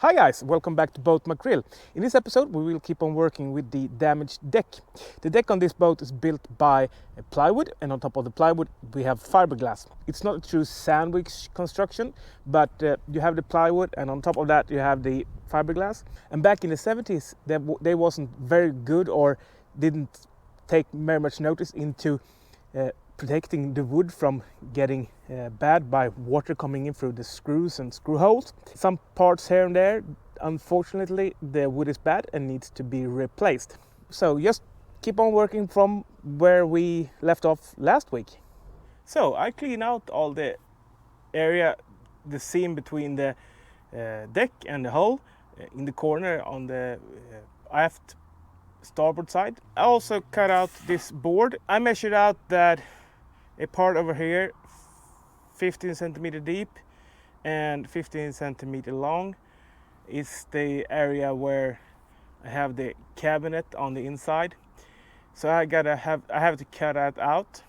Hi guys, welcome back to Boat McRill. In this episode we will keep on working with the damaged deck. The deck on this boat is built by plywood, and on top of the plywood we have fiberglass. It's not a true sandwich construction, but you have the plywood and on top of that you have the fiberglass. And back in the 70s they wasn't very good or didn't take very much notice into protecting the wood from getting bad by water coming in through the screws and screw holes. Some parts here and there, unfortunately, the wood is bad and needs to be replaced. So just keep on working from where we left off last week. So I clean out all the area, the seam between the deck and the hull in the corner on the aft starboard side. I also cut out this board. I measured out that a part over here 15 centimeter deep and 15 centimeter long is the area where I have the cabinet on the inside. So I have to cut that out.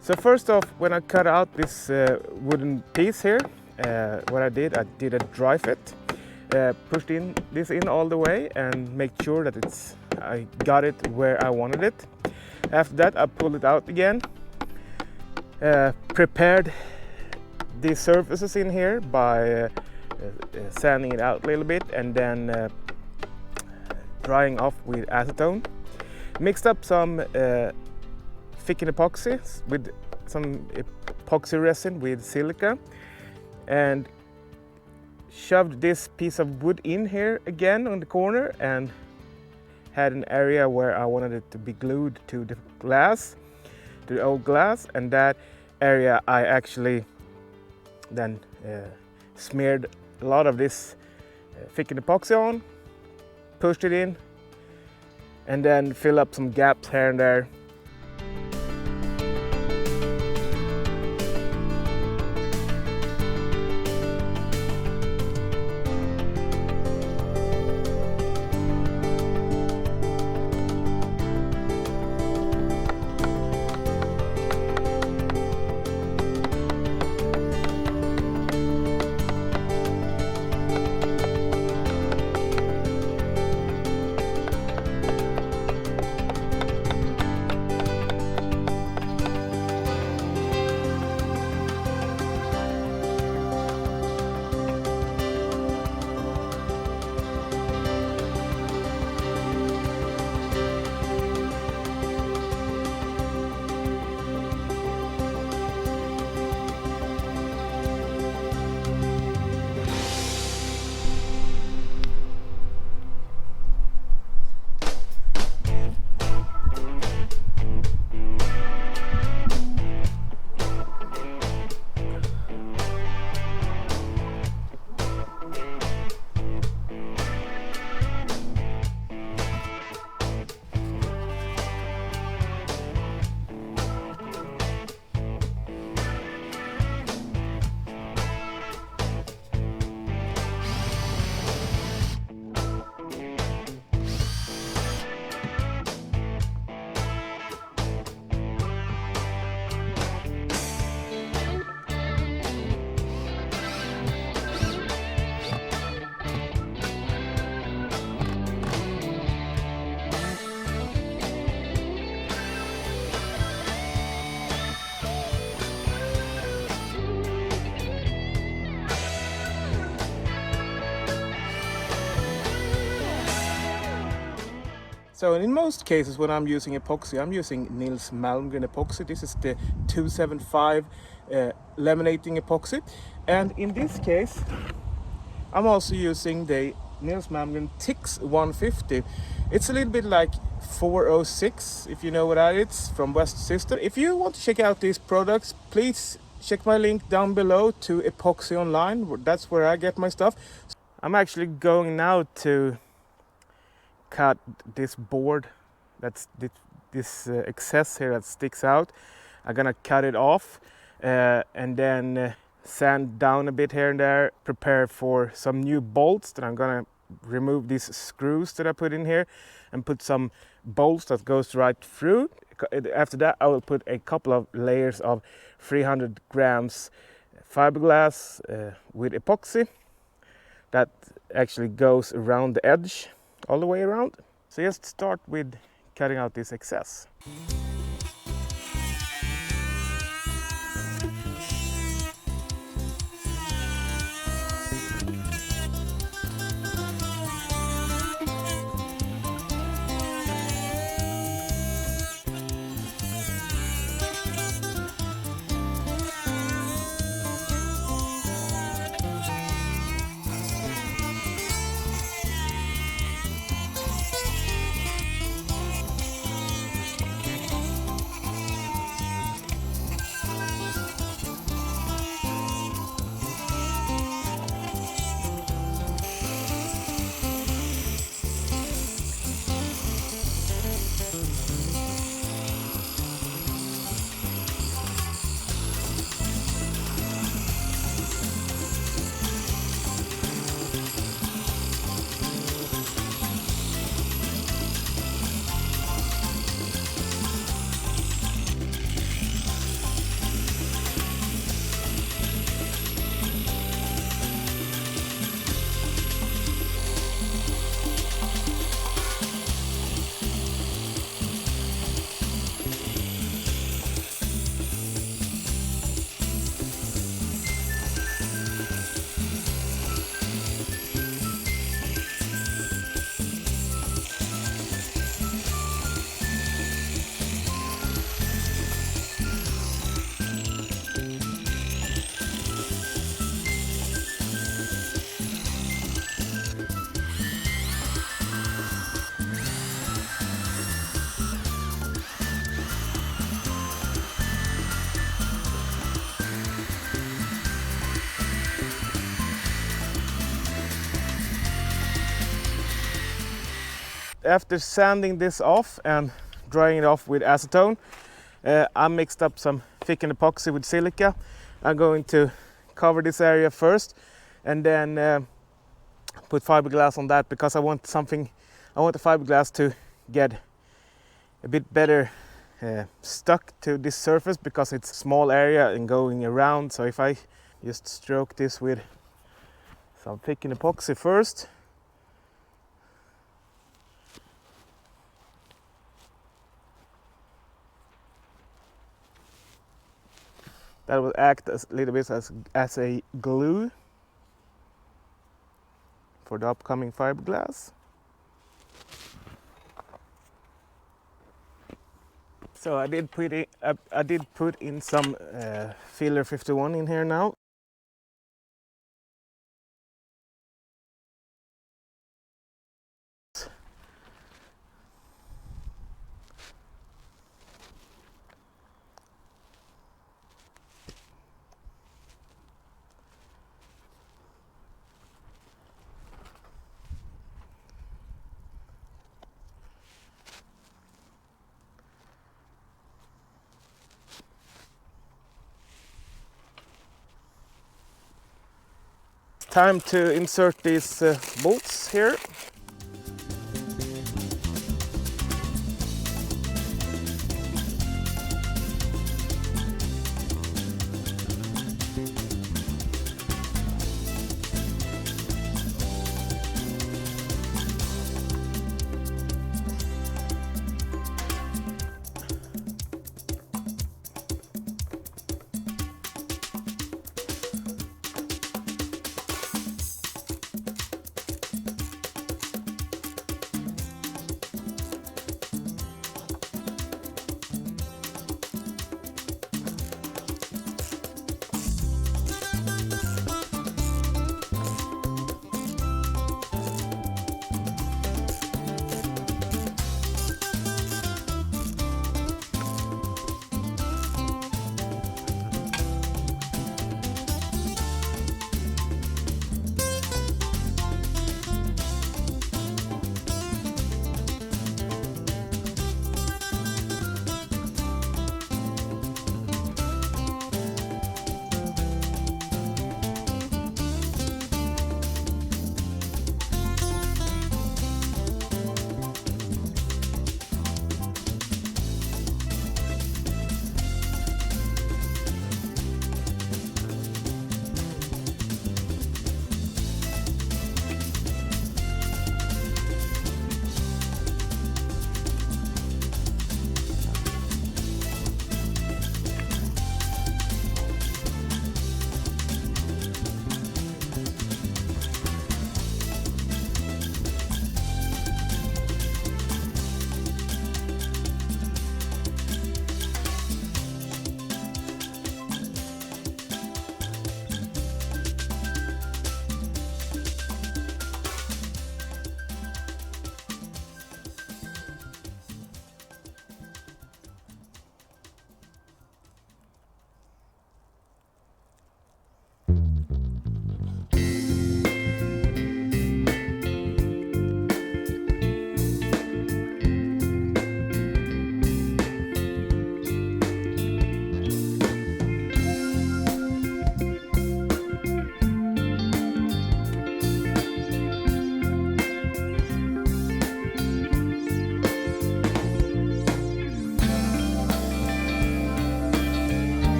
So first off, when I cut out this wooden piece here, what I did a dry fit, pushed this in all the way and make sure that I got it where I wanted it. After that, I pulled it out again, prepared the surfaces in here by sanding it out a little bit and then drying off with acetone. Mixed up some thickened epoxy with some epoxy resin with silica and shoved this piece of wood in here again on the corner and had an area where I wanted it to be glued to the glass, to the old glass, and that area I actually then smeared a lot of this thickened epoxy on, pushed it in, and then fill up some gaps here and there. So in most cases when I'm using epoxy, I'm using Nils Malmgren epoxy. This is the 275 laminating epoxy. And in this case, I'm also using the Nils Malmgren Tix 150. It's a little bit like 406, if you know what that is, from West System. If you want to check out these products, please check my link down below to Epoxy Online. That's where I get my stuff. I'm actually going now to cut this board, that's this excess here that sticks out. I'm gonna cut it off and then sand down a bit here and there, prepare for some new bolts. That I'm gonna remove these screws that I put in here and put some bolts that goes right through. After that I will put a couple of layers of 300 grams fiberglass with epoxy that actually goes around the edge all the way around. So just start with cutting out this excess. After sanding this off and drying it off with acetone, I mixed up some thickened epoxy with silica. I'm going to cover this area first and then put fiberglass on that, because I want the fiberglass to get a bit better stuck to this surface, because it's a small area and going around. So if I just stroke this with some thickened epoxy first, that will act as a little bit as a glue for the upcoming fiberglass. So I did put in some filler 51 in here now. Time to insert these bolts here.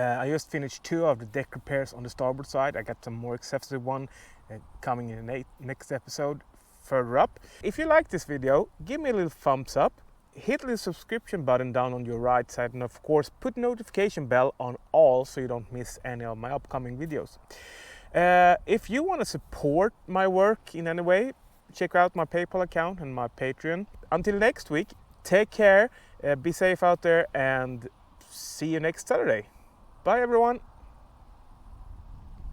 I just finished 2 of the deck repairs on the starboard side. I got some more excessive one coming in the next episode further up. If you like this video, give me a little thumbs up, hit the subscription button down on your right side, and of course put notification bell on all so you don't miss any of my upcoming videos. If you want to support my work in any way, check out my PayPal account and my Patreon. Until next week, take care, be safe out there, and see you next Saturday. Bye everyone.